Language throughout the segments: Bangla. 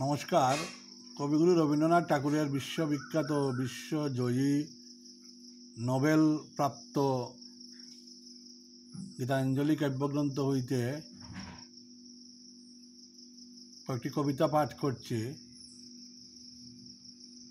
নমস্কার। কবিগুরু রবীন্দ্রনাথ ঠাকুরের বিশ্ববিখ্যাত বিশ্বজয়ী নোবেল প্রাপ্ত গীতাঞ্জলি কাব্যগ্রন্থ হইতে কয়েকটি কবিতা পাঠ করছি।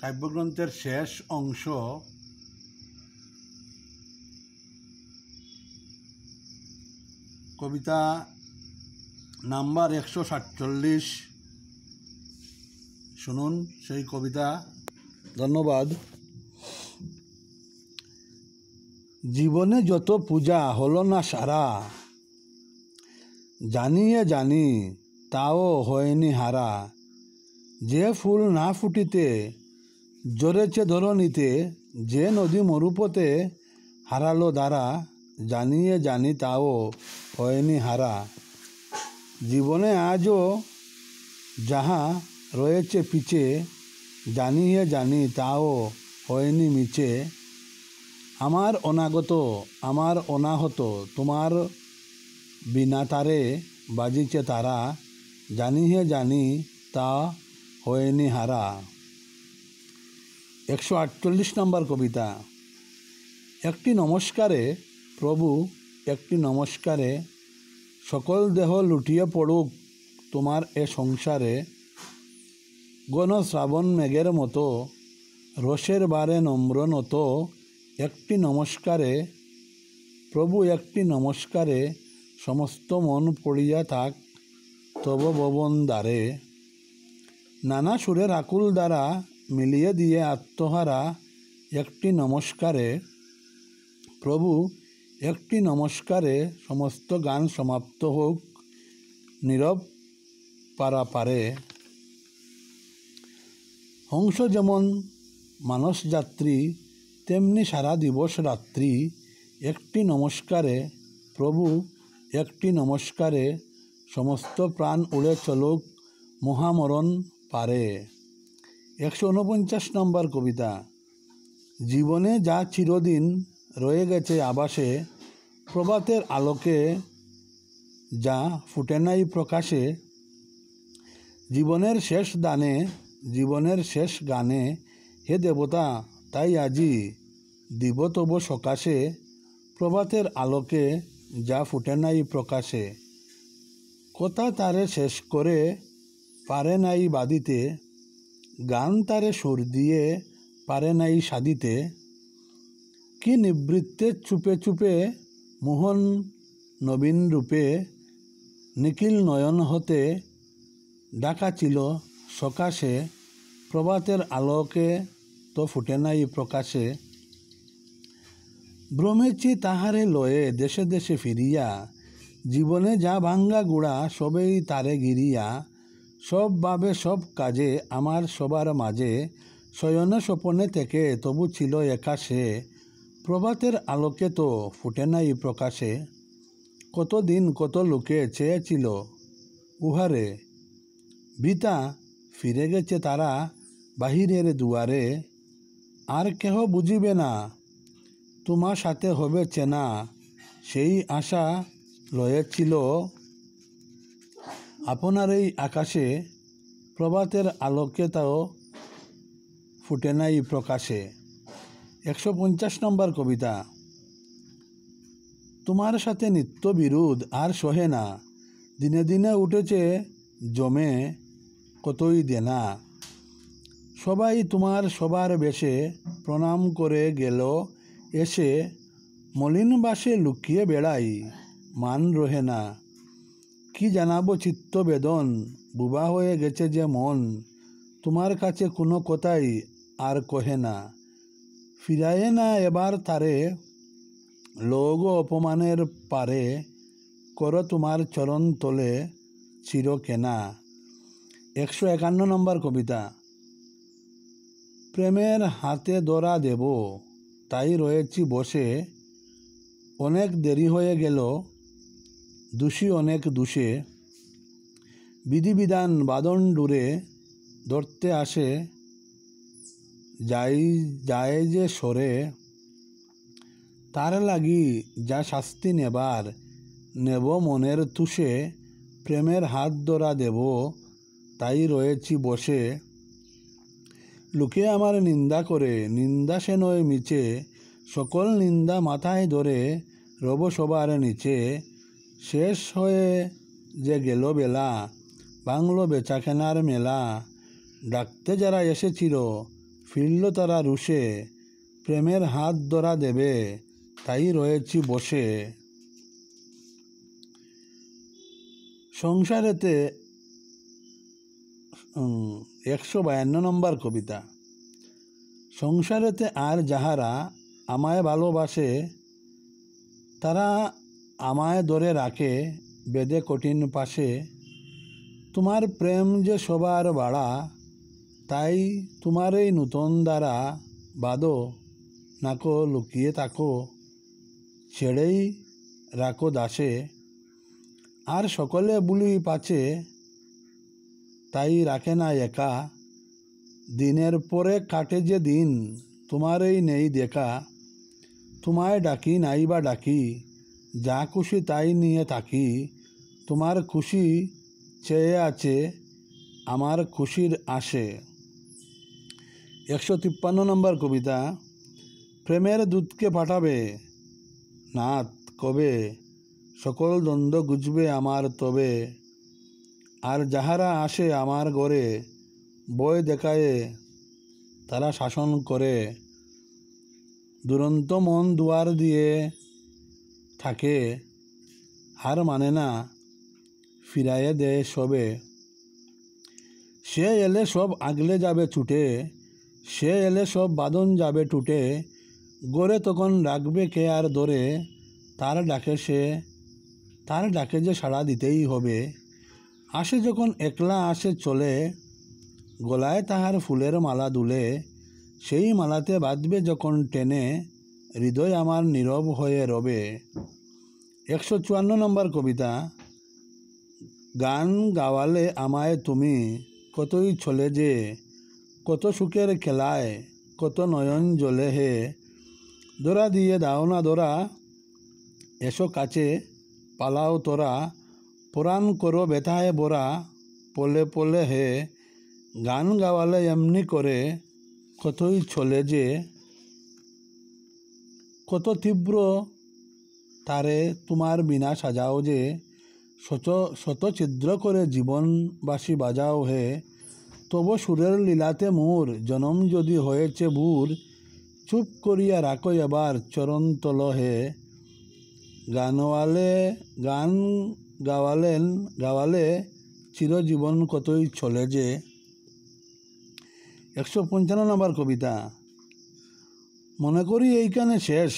কাব্যগ্রন্থের শেষ অংশ কবিতা নাম্বার 147। শুনুন সেই কবিতা। ধন্যবাদ। জীবনে যত পূজা হলো না সারা, জানি তাও হয়নি হারা। যে ফুল না ফুটিতে জরেছে ধরণীতে, যে নদী মরুপথে হারালো দ্বারা, জানি তাও হয়নি হারা। জীবনে আজও যাহা রয়েছে পিছে, জানি তাও হয়নি মিছে। আমার অনাগত আমার অনাহত, তোমার বিনা তারে বাজিছে তারা, জানি তা হয়নি হারা। 148 নম্বর কবিতা। একটি নমস্কারে প্রভু, একটি নমস্কারে সকল দেহ লুটিয়ে পড়ুক তোমার এ সংসারে। গণ শ্রাবণ মেঘের মতো রসের বারে নম্র নত, একটি নমস্কারে প্রভু, একটি নমস্কারে সমস্ত মন পড়িয়া থাক তব ভবন দ্বারে। নানা সুরের আকুল দ্বারা মিলিয়ে দিয়ে আত্মহারা, একটি নমস্কারে প্রভু, একটি নমস্কারে সমস্ত গান সমাপ্ত হোক নীরব পারাপারে। হংস যেমন মানস যাত্রী, তেমনি সারা দিবস রাত্রি, একটি নমস্কারে প্রভু, একটি নমস্কারে সমস্ত প্রাণ উড়ে চলুক মহামরণ পারে। 149 নম্বর কবিতা। জীবনে যা চিরদিন রয়ে গেছে আবাসে, প্রভাতের আলোকে যা ফুটে নাই প্রকাশে। জীবনের শেষ দানে, জীবনের শেষ গানে, হে দেবতা তাই আজি দিব তব সকাশে। প্রভাতের আলোকে যা ফুটে নাই প্রকাশে, কথা তারে শেষ করে পারে নাই বাদিতে, গান তারে সুর দিয়ে পারে নাই সাধিতে। কি নিবৃত্তে চুপে চুপে মোহন নবীন রূপে, নিখিল নয়ন হতে ডাকা ছিল সকাশে। প্রভাতের আলোকে তো ফুটে নাই প্রকাশে। ভ্রমেছি তাহারে লয়ে দেশে দেশে ফিরিয়া, জীবনে যা ভাঙ্গা গুড়া সবেই তারে গিরিয়া। সব ভাবে সব কাজে আমার সবার মাঝে, শয়নে স্বপনে থেকে তবু ছিল একা সে। প্রভাতের আলোকে তো ফুটে নাই প্রকাশে, কতদিন কত লোকে চেয়েছিল উহারে। বৃথা ফিরে গেছে তারা বাহিরের দুয়ারে, আর কেহ বুঝিবে না তোমার সাথে হবে চেনা। সেই আশা লয়েছিল আপনার এই আকাশে, প্রভাতের আলোকে তাও ফুটে নাই প্রকাশে। 150 নম্বর কবিতা। তোমার সাথে নিত্য বিরোধ আর সহে না, দিনে দিনে উঠেছে জমে কতই দেনা। সবাই তোমার সবার বেশে প্রণাম করে গেল এসে, মলিন বাসে লুকিয়ে বেড়াই মান রহে না। কি জানাবো চিত্ত বেদন, বুবা হয়ে গেছে যে মন, তোমার কাছে কোনো কথাই আর কহে না। ফিরায়ে না এবার তারে লোগ অপমানের পারে, করো তোমার চরণ তলে চির কেনা। 151 নম্বর কবিতা। প্রেমের হাতে ধরা দেব তাই রয়েছি বসে, অনেক দেরি হয়ে গেল দোষী অনেক দোষে। বিধিবিধান বাঁধন ডুরে ধরতে আসে, যায় যে সরে। তার লাগি যা শাস্তি নেবার নেব মনের তুষে, প্রেমের হাত ধরা দেব তাই রয়েছি বসে। লোকে আমার নিন্দা করে, নিন্দা সে নয় মিছে, সকল নিন্দা মাথায় ধরে রব সবার নিচে। শেষ হয়ে যে গেল বেলা, বাংলো বেচাকেনার মেলা, ডাকতে যারা এসেছিল ফিরল তারা রুষে, প্রেমের হাত ধরা দেবে তাই রয়েছি বসে। সংসারেতে 152 নম্বর কবিতা। সংসারেতে আর যাহারা আমায় ভালোবাসে, তারা আমায় ধরে রাখে বেদে কঠিন পাশে। তোমার প্রেম যে সবার বাড়া, তাই তোমার এই নূতন দ্বারা বাঁধো নাকো লুকিয়ে থাকো, ছেড়েই রাখো দাসে। আর সকলে বুলি পাছে, তাই রাখে না একা, দিনের পরে কাটে যে দিন তোমার এই নেই দেখা। তোমায় ডাকি নাই বা ডাকি, যা খুশি তাই নিয়ে থাকি, তোমার খুশি চেয়ে আছে আমার খুশির আসে। 153 নম্বর কবিতা। প্রেমের দূতকে পাঠাবে নাথ কবে, সকল দ্বন্দ্ব গুজবে আমার তবে। আর যাহারা আসে আমার ঘরে, ভয় দেখায়ে তারা শাসন করে। দুরন্ত মন দুয়ার দিয়ে থাকে, হার মানে না ফিরাইয়ে দেয় সবে। সে এলে সব আগলে যাবে ছুটে, সে এলে সব বাঁধন যাবে টুটে। গড়ে তখন রাখবে কে আর ধরে, তার ডাকে যে সাড়া দিতেই হবে। আসে যখন একলা আসে চলে, গলায় তাহার ফুলের মালা দুলে। সেই মালাতে বাঁধবে যখন টেনে, হৃদয় আমার নীরব হয়ে রবে। 154 নম্বর কবিতা। গান গাওয়ালে আমায় তুমি, কতই ছলে যে, কত সুখের খেলায় কত নয়ন জ্বলে হে। দোরা দিয়ে দাও না দোরা, এসো কাছে পালাও তোরা, পুরাণ করো ব্যথায় বোরা, পলে পলে হে। গান গাওয়ালে এমনি করে কতই ছলে যে, কত তীব্র তারে তোমার বিনা সাজাও যে। শত শত ছিদ্র করে জীবনবাসী বাজাও হে। তব সুরের লীলাতে মোর জনম যদি হয়েছে ভুর, চুপ করিয়া রাখো এবার চরণ তল হে। গান গাওয়ালে চিরজীবন কতই চলে যে। 155 নম্বর কবিতা। মনে করি এইখানে শেষ,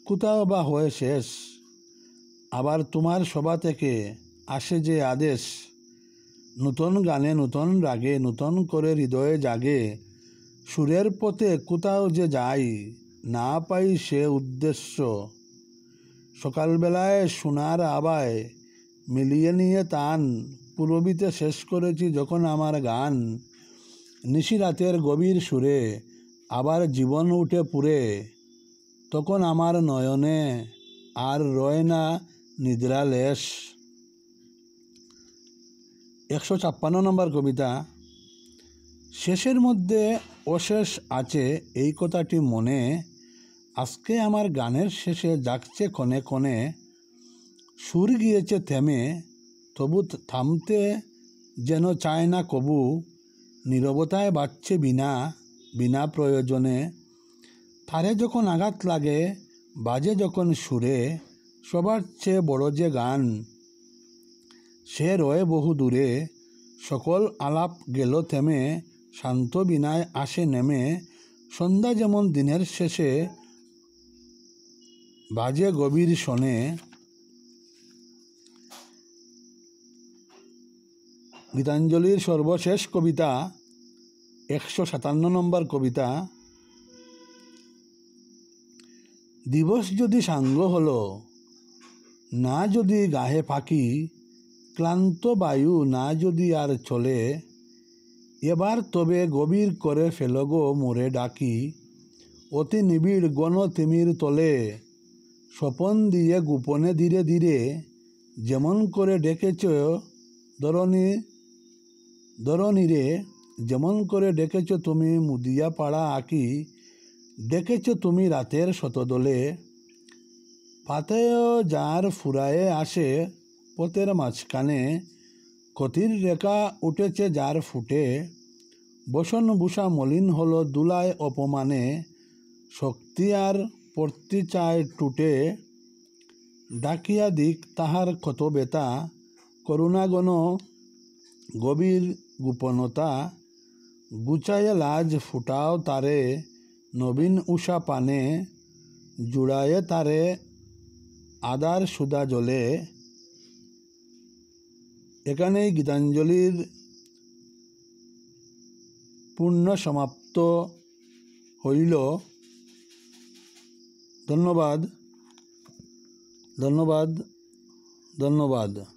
কোথাও বা হয়ে শেষ, আবার তোমার সভা থেকে আসে যে আদেশ। নূতন গানে নূতন রাগে নূতন করে হৃদয়ে জাগে। সুরের পথে কোথাও যে যাই, না পাই সে উদ্দেশ্য। সকালবেলায় সোনার আবায় মিলিয়ে নিয়ে তান, পুরবিতে শেষ করেছি যখন আমার গান। নিশিরাতের গভীর সুরে আবার জীবন উঠে পুরে, তখন আমার নয়নে আর রয় না নিদ্রা লেশ। 156 নম্বর কবিতা। শেষের মধ্যে অশেষ আছে এই কথাটি মনে, আজকে আমার গানের শেষে জাগছে ক্ষণে ক্ষণে। সুর গিয়েছে থেমে, তবু থামতে যেন চায় না কবু। নীরবতায় বাজছে বিনা প্রয়োজনে। তারে যখন আঘাত লাগে বাজে যখন সুরে, সবার চেয়ে বড় যে গান সে রয়ে বহু দূরে। সকল আলাপ গেল থেমে, শান্ত বিনায় আসে নেমে। সন্ধ্যা যেমন দিনের শেষে বাজে গভীর শোনে। গীতাঞ্জলির সর্বশেষ কবিতা 157 নম্বর কবিতা। দিবস যদি সাঙ্গ হলো, না যদি গাহে পাখি, ক্লান্ত বায়ু না যদি আর চলে, এবার তবে গভীর করে ফেলো গো মোরে ডাকি। অতি নিবিড় গণ তিমির তলে, স্বপন দিয়ে গোপনে ধীরে ধীরে, যেমন করে ডেকেছ ধরণী ধরণীরে যেমন করে ডেকেছ তুমি মুদিয়া পাড়া আঁকি, ডেকেছ তুমি রাতের শতদলে, পাতেও যার ফুরায়ে আসে পথের মাঝখানে, ক্ষতির রেখা উঠেছে যার ফুটে, বসন ভূষা মলিন হলো দুলায় অপমানে, শক্তি আর পড়তে চায় টুটে, ডাকিয়া দিক তাহার ক্ষত ব্যথা, করুণাগণ গভীর গোপনতা, গুচায় লাজ ফুটাও তারে নবীন উষা পানে, জুড়ায়ে তারে আদার সুদা জলে। এখানেই গীতাঞ্জলির পূর্ণ সমাপ্ত হইল। ধন্যবাদ, ধন্যবাদ, ধন্যবাদ।